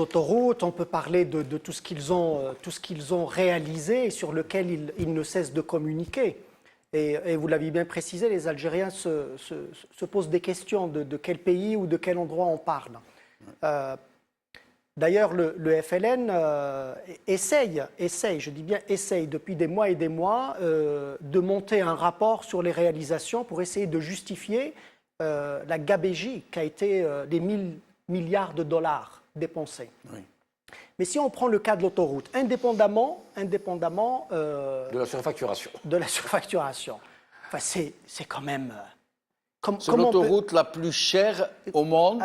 d'autoroute, on peut parler de tout ce qu'ils ont réalisé et sur lequel ils ne cessent de communiquer. Et vous l'avez bien précisé, les Algériens se posent des questions de quel pays ou de quel endroit on parle. D'ailleurs, le FLN essaye, je dis bien essaye, depuis des mois et des mois, de monter un rapport sur les réalisations pour essayer de justifier la gabegie qu'a été les 1000 milliards de dollars dépensés. Oui. Mais si on prend le cas de l'autoroute, indépendamment de la surfacturation. Enfin, c'est quand même... C'est l'autoroute la plus chère au monde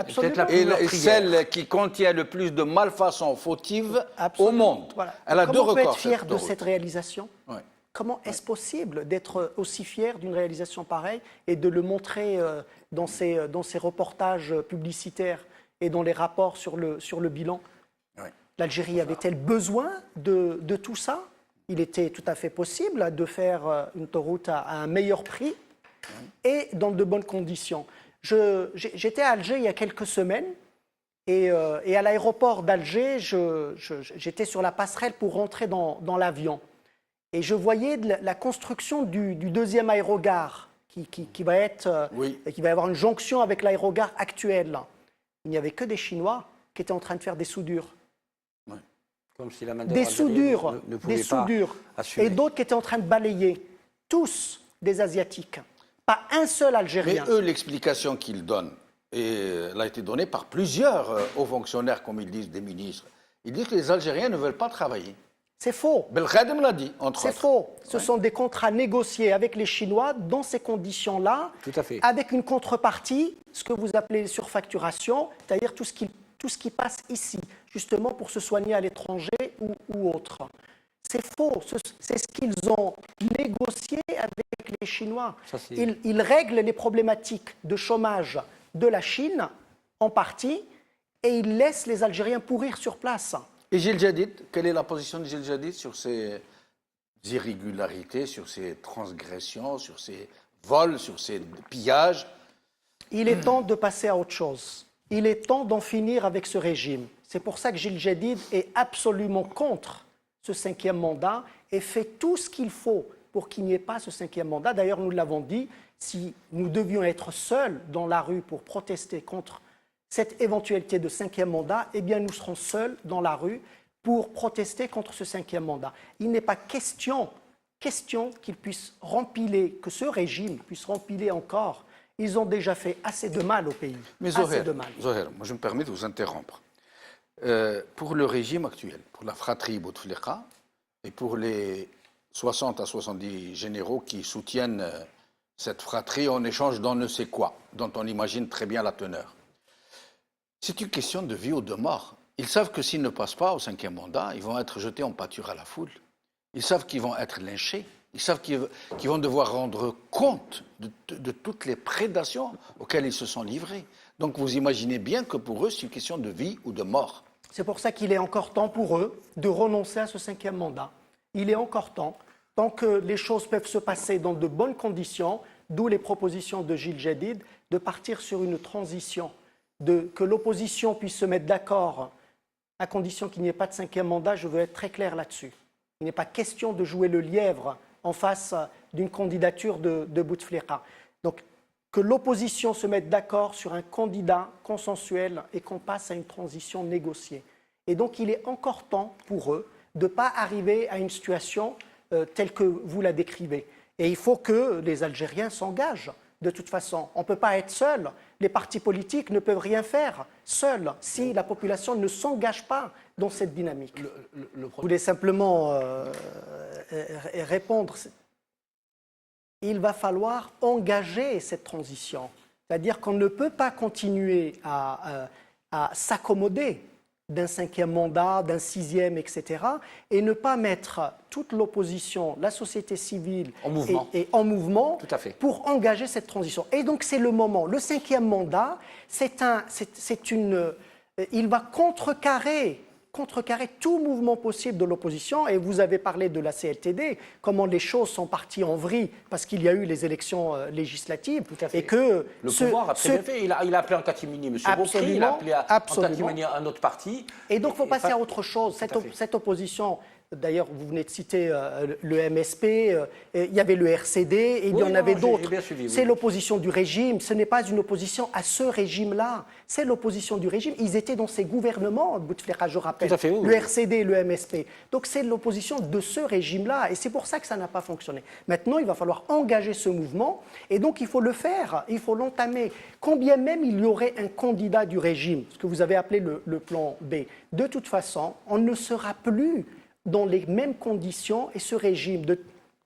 et celle qui contient le plus de malfaçons fautives au monde. Voilà. Elle a deux records. Comment on peut être fier de cette réalisation? Ouais. Comment est-ce possible d'être aussi fier d'une réalisation pareille et de le montrer dans ces reportages publicitaires et dans les rapports sur le bilan? Ouais. L'Algérie avait-elle besoin de tout ça? Il était tout à fait possible de faire une autoroute à un meilleur prix et dans de bonnes conditions. J'étais à Alger il y a quelques semaines et à l'aéroport d'Alger, j'étais sur la passerelle pour rentrer dans l'avion. Et je voyais la construction du deuxième aérogare qui va qui va avoir une jonction avec l'aérogare actuel. Il n'y avait que des Chinois qui étaient en train de faire des soudures. Ouais. Comme si la main des soudures, ne pouvait pas assumer. Et d'autres qui étaient en train de balayer. Tous des Asiatiques. Pas un seul Algérien. Mais eux, l'explication qu'ils donnent, et elle a été donnée par plusieurs hauts fonctionnaires, comme ils disent, des ministres. Ils disent que les Algériens ne veulent pas travailler. C'est faux. Belkhadem l'a dit, entre autres. C'est faux. Ce sont des contrats négociés avec les Chinois dans ces conditions-là, avec une contrepartie, ce que vous appelez surfacturation, c'est-à-dire tout ce qui passe ici, justement pour se soigner à l'étranger ou autre. C'est faux. C'est ce qu'ils ont négocié avec les Chinois. Ils règlent les problématiques de chômage de la Chine, en partie, et ils laissent les Algériens pourrir sur place. Et Gilles Jadid, quelle est la position de Gilles Jadid sur ces irrégularités, sur ces transgressions, sur ces vols, sur ces pillages? Il est temps de passer à autre chose. Il est temps d'en finir avec ce régime. C'est pour ça que Gilles Jadid est absolument contre ce 5e mandat et fait tout ce qu'il faut pour qu'il n'y ait pas ce 5e mandat. D'ailleurs, nous l'avons dit, si nous devions être seuls dans la rue pour protester contre cette éventualité de 5e mandat, eh bien nous serons seuls dans la rue pour protester contre ce 5e mandat. Il n'est pas question qu'il puisse rempiler, que ce régime puisse rempiler encore. Ils ont déjà fait assez de mal au pays. Mais Zoher, moi je me permets de vous interrompre. Pour le régime actuel, pour la fratrie Bouteflika et pour les 60 à 70 généraux qui soutiennent cette fratrie en échange d'on ne sait quoi, dont on imagine très bien la teneur. C'est une question de vie ou de mort. Ils savent que s'ils ne passent pas au 5e mandat, ils vont être jetés en pâture à la foule. Ils savent qu'ils vont être lynchés. Ils savent qu'ils vont devoir rendre compte de toutes les prédations auxquelles ils se sont livrés. Donc vous imaginez bien que pour eux, c'est une question de vie ou de mort. C'est pour ça qu'il est encore temps pour eux de renoncer à ce 5e mandat. Il est encore temps, tant que les choses peuvent se passer dans de bonnes conditions, d'où les propositions de Gilles Jadid, de partir sur une transition, que l'opposition puisse se mettre d'accord, à condition qu'il n'y ait pas de 5e mandat. Je veux être très clair là-dessus. Il n'est pas question de jouer le lièvre en face d'une candidature de Bouteflika. Donc, que l'opposition se mette d'accord sur un candidat consensuel et qu'on passe à une transition négociée. Et donc, il est encore temps pour eux de ne pas arriver à une situation telle que vous la décrivez. Et il faut que les Algériens s'engagent. De toute façon, on ne peut pas être seul. Les partis politiques ne peuvent rien faire seuls si la population ne s'engage pas dans cette dynamique. Je voulais simplement répondre. Il va falloir engager cette transition. C'est-à-dire qu'on ne peut pas continuer à s'accommoder d'un 5e mandat, d'un 6e, etc., et ne pas mettre toute l'opposition, la société civile en mouvement pour engager cette transition. Et donc c'est le moment. Le 5e mandat, il va contrecarrer contrecarrer tout mouvement possible de l'opposition. Et vous avez parlé de la CLTD, comment les choses sont parties en vrille parce qu'il y a eu les élections législatives. Tout à fait. Et que le pouvoir a très bien fait. Il a appelé en catimini M. Bokri, il a appelé en catimini un autre parti. Et donc il faut passer à autre chose. Cette opposition... D'ailleurs, vous venez de citer le MSP, il y avait le RCD, et il y en avait d'autres. C'est l'opposition du régime, ce n'est pas une opposition à ce régime-là, c'est l'opposition du régime. Ils étaient dans ces gouvernements, Bouteflika, je rappelle, le RCD et le MSP. Donc c'est l'opposition de ce régime-là, et c'est pour ça que ça n'a pas fonctionné. Maintenant, il va falloir engager ce mouvement, et donc il faut le faire, il faut l'entamer. Combien même il y aurait un candidat du régime, ce que vous avez appelé le plan B, de toute façon, on ne sera plus dans les mêmes conditions, et ce régime,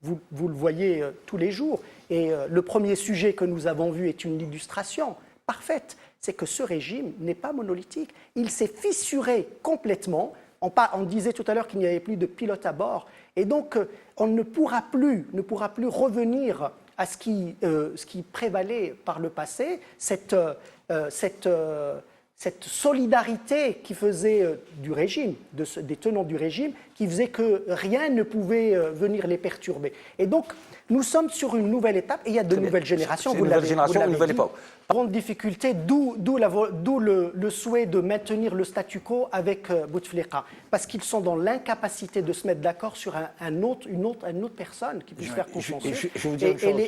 vous le voyez tous les jours, et le premier sujet que nous avons vu est une illustration parfaite, c'est que ce régime n'est pas monolithique. Il s'est fissuré complètement. On disait tout à l'heure qu'il n'y avait plus de pilote à bord, et donc on ne pourra plus revenir à ce qui prévalait par le passé, cette solidarité qui faisait du régime, des tenants du régime, qui faisait que rien ne pouvait venir les perturber. Et donc, nous sommes sur une nouvelle étape, et il y a de nouvelles générations. Une nouvelle génération, une nouvelle époque. Grande difficulté, d'où le souhait de maintenir le statu quo avec Bouteflika, parce qu'ils sont dans l'incapacité de se mettre d'accord sur une autre personne qui puisse faire consensus.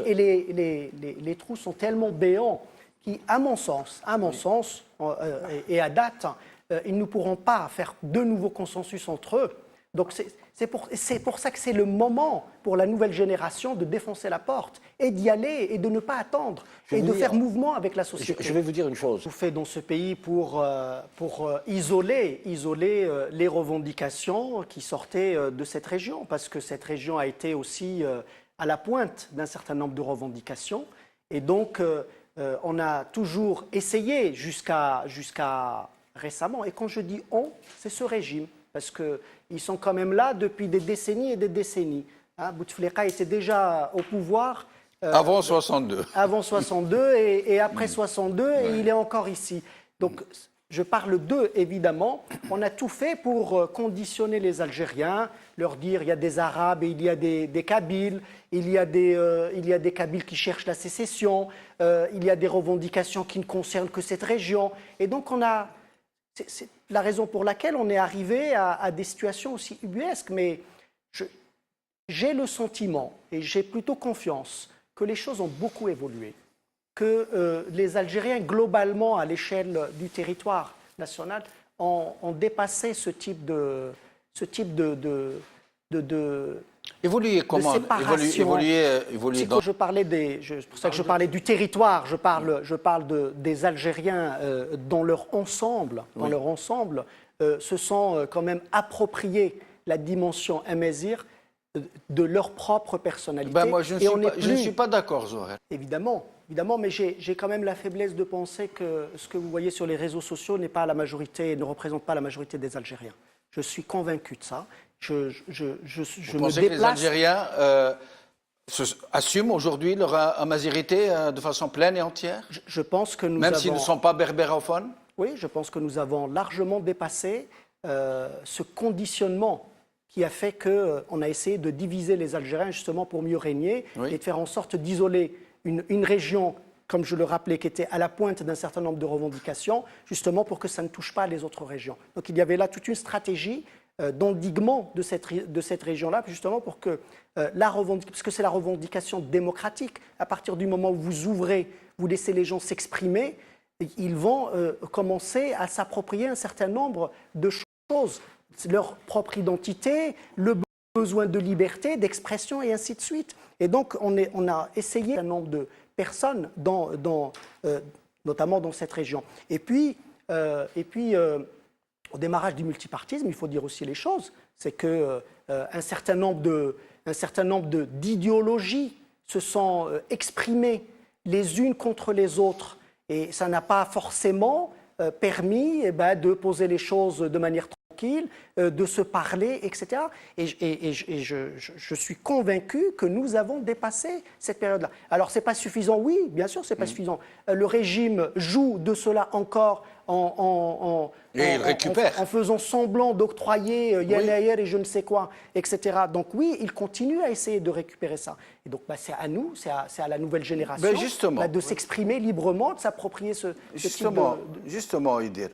Et les trous sont tellement béants qui, à mon sens, et à date, ils ne pourront pas faire de nouveaux consensus entre eux. Donc c'est pour ça que c'est le moment pour la nouvelle génération de défoncer la porte et d'y aller et de ne pas attendre et de faire mouvement avec la société. Je vais vous dire une chose. Tout fait dans ce pays pour isoler les revendications qui sortaient de cette région, parce que cette région a été aussi à la pointe d'un certain nombre de revendications. Et donc, on a toujours essayé jusqu'à récemment. Et quand je dis « on », c'est ce régime, parce qu'ils sont quand même là depuis des décennies et des décennies. Bouteflika était déjà au pouvoir. Avant 62. Avant 62 et après 62, et il est encore ici. Donc, je parle d'eux, évidemment. On a tout fait pour conditionner les Algériens, leur dire il y a des Arabes et il y a des Kabyles, il y a des Kabyles qui cherchent la sécession, il y a des revendications qui ne concernent que cette région. Et donc, c'est la raison pour laquelle on est arrivé à des situations aussi ubuesques. Mais j'ai le sentiment, et j'ai plutôt confiance, que les choses ont beaucoup évolué, que les Algériens, globalement, à l'échelle du territoire national, ont dépassé ce type de évoluer comment? Séparation. Évoluer dans... C'est pour ça que je parlais du territoire. Je parle des Algériens dans leur ensemble. Dans leur ensemble, se sont quand même appropriés la dimension amazigh de leur propre personnalité. Moi, je ne suis pas d'accord, Zohar. Évidemment, mais j'ai quand même la faiblesse de penser que ce que vous voyez sur les réseaux sociaux n'est pas la majorité, ne représente pas la majorité des Algériens. Je suis convaincu de ça. Vous pensez que les Algériens assument aujourd'hui leur amazirité de façon pleine et entière? Je pense que Même s'ils ne sont pas berbérophones? Oui, je pense que nous avons largement dépassé ce conditionnement qui a fait qu'on a essayé de diviser les Algériens justement pour mieux régner et de faire en sorte d'isoler une région, comme je le rappelais, qui était à la pointe d'un certain nombre de revendications, justement pour que ça ne touche pas les autres régions. Donc il y avait là toute une stratégie d'endiguement de cette région-là, justement pour que parce que c'est la revendication démocratique. À partir du moment où vous ouvrez, vous laissez les gens s'exprimer, ils vont commencer à s'approprier un certain nombre de choses, leur propre identité, le besoin de liberté, d'expression et ainsi de suite. Et donc on a essayé un nombre de personnes, notamment dans cette région. Et puis au démarrage du multipartisme, il faut dire aussi les choses, c'est que un certain nombre d'idéologies se sont exprimées les unes contre les autres, et ça n'a pas forcément permis de poser les choses de manière tranquille, de se parler, etc. Et je suis convaincu que nous avons dépassé cette période-là. Alors, ce n'est pas suffisant, oui, bien sûr, ce n'est pas suffisant. Le régime joue de cela encore en faisant semblant d'octroyer Yanayer et je ne sais quoi, etc. Donc oui, il continue à essayer de récupérer ça. Et donc bah, c'est à nous, c'est à la nouvelle génération de s'exprimer librement, de s'approprier ce type de... Justement, Idir.